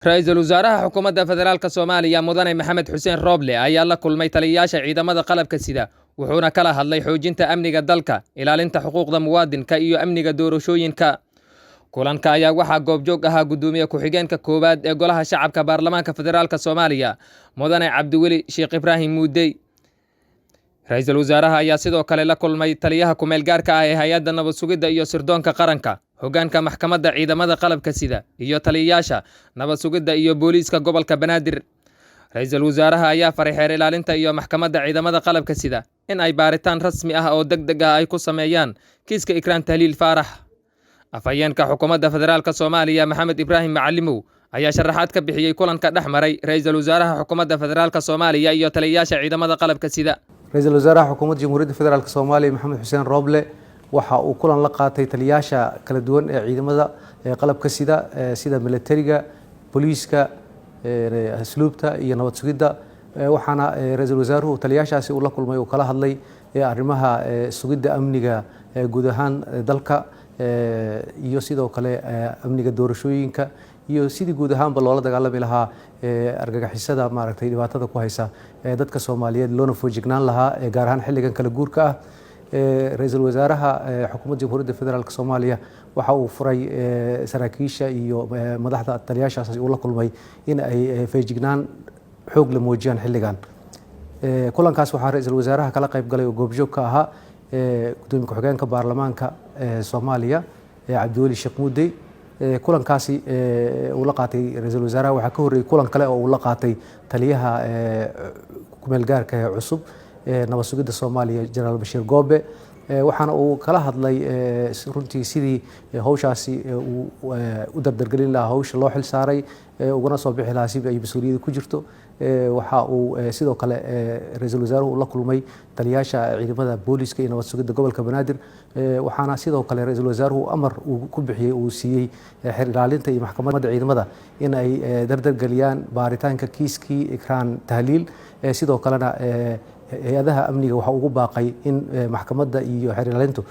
Ra'iisul Wasaaraha Xukuumadda Federaalka Soomaaliya Mudane Maxamed Xuseen Rooble ayaa la kulmay taliyayaasha ciidamada qalabka sida wuxuuna kala hadlay xoojinta amniga dalka, ilaalinta xuquuqda muwaadinka iyo amniga doorashooyinka. Kulanka ayaa waxaa goobjoog ahaa gudoomiye ku-xigeenka koowaad ee Golaha Shacabka Baarlamaanka Federaalka Soomaaliya Mudane Cabdiweli Sheekh Ibraahim Muudey. Ra'iisul Wasaaraha ayaa sidoo kale la kulmay taliyaha ku-meel gaarka ah ee Hay'adda Nabad Sugidda iyo Sirdoonka Qaranka, hoggaanka maxkamadda ciidamada qalabka sida iyo taliyayaasha nabad sugidda iyo booliiska gobolka Banaadir. Ra'iisul Wasaaraha ayaa faray xeer ilaalinta iyo maxkamadda ciidamada qalabka sida in ay baaritaan rasmi ah oo degdeg ah ay ku sameeyaan kiiska Ikraan Tahliil Faarax. Afhayeenka Xukuumadda Federaalka Soomaaliya Maxamed Ibraahim Macalimow ayaa sharaxaad ka bixiyay kulanka dhex maray Ra'iisul Wasaaraha Xukuumadda Federaalka Soomaaliya iyo taliyayaasha ciidamada qalabka sida. Ra'iisul Wasaaraha Xukuumadda Jamhuuriyadda Federaalka Soomaaliya Maxamed Xuseen Rooble waxa uu kulan la qaatay taliyayaasha kala duwan ee ciidamada qalabka sida militariga, booliiska, asluubta iyo nabad sugidda. Waxaana Ra'iisul Wasaaruhu taliyayaashaasi uu la kulmay oo kala hadlay arrimaha sugidda amniga guud ahaan dalka iyo sidoo kale amniga doorashooyinka iyo sidii guud ahaanba loola dagaalami lahaa argagixisada maaragtay dhibaatada ku haysa dadka Soomaaliyeed loona foojignaan lahaa gaar ahaan xilligan kala guurka ah. Ra'iisul Wasaaraha Xukuumadda Jamhuuriyadda Federaalka Soomaaliya waxa uu furay saraakiisha iyo madaxda taliyayaashaasi uu la kulmay in ay feejignaan xoog la muujiyaan xilligan. Kulankaas waxaa Ra'iisul Wasaaraha kala qayb galay oo goobjoog ka ahaa gudoomiye ku-xigeenka baarlamaanka Soomaaliya Cabdiweli Sheekh Muudey. Kulankaasi uu la qaatay Ra'iisul Wasaaraha waxaa ka horreeyay kulan kale oo uu la qaatay taliyaha ku-meel gaarka ee cusub nabad sugidda Soomaaliya Jenaraal Bashiir Goobe. Waxaana uu kala hadlay runtii sidii hawshaasi u dardargelin lahaa hawsha loo xil saaray ugana soo bixi lahaa si ay mas'uuliyadda ku jirto. Waxa uu sidoo kale Ra'iisul Wasaaruhu la kulmay taliyayaasha ciidamada booliiska iyo nabad sugidda gobolka Banaadir. Waxaana sidoo kale Ra'iisul Wasaaruhu amar uu ku bixiyay uu siiyey xeer ilaalinta iyo maxkamadda ciidamada in ay dardargeliyaan baaritaanka kiiskii Ikraan Tahliil. Sidoo kalena hay-adaha amniga waxa ugu baaqay in maxkamadda iyo xeer ilaalintu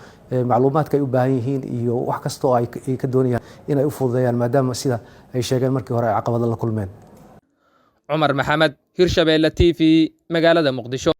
macluumaadka ay u baahan yihiin iyo wax kasta oo ay ka doonayaan in ay u fududeeyaan maadaama sida ay sheegeen markii hore ay caqabado la kulmeen. Cumar Maxamed, Hirshabelle TV, magaalada Muqdisho.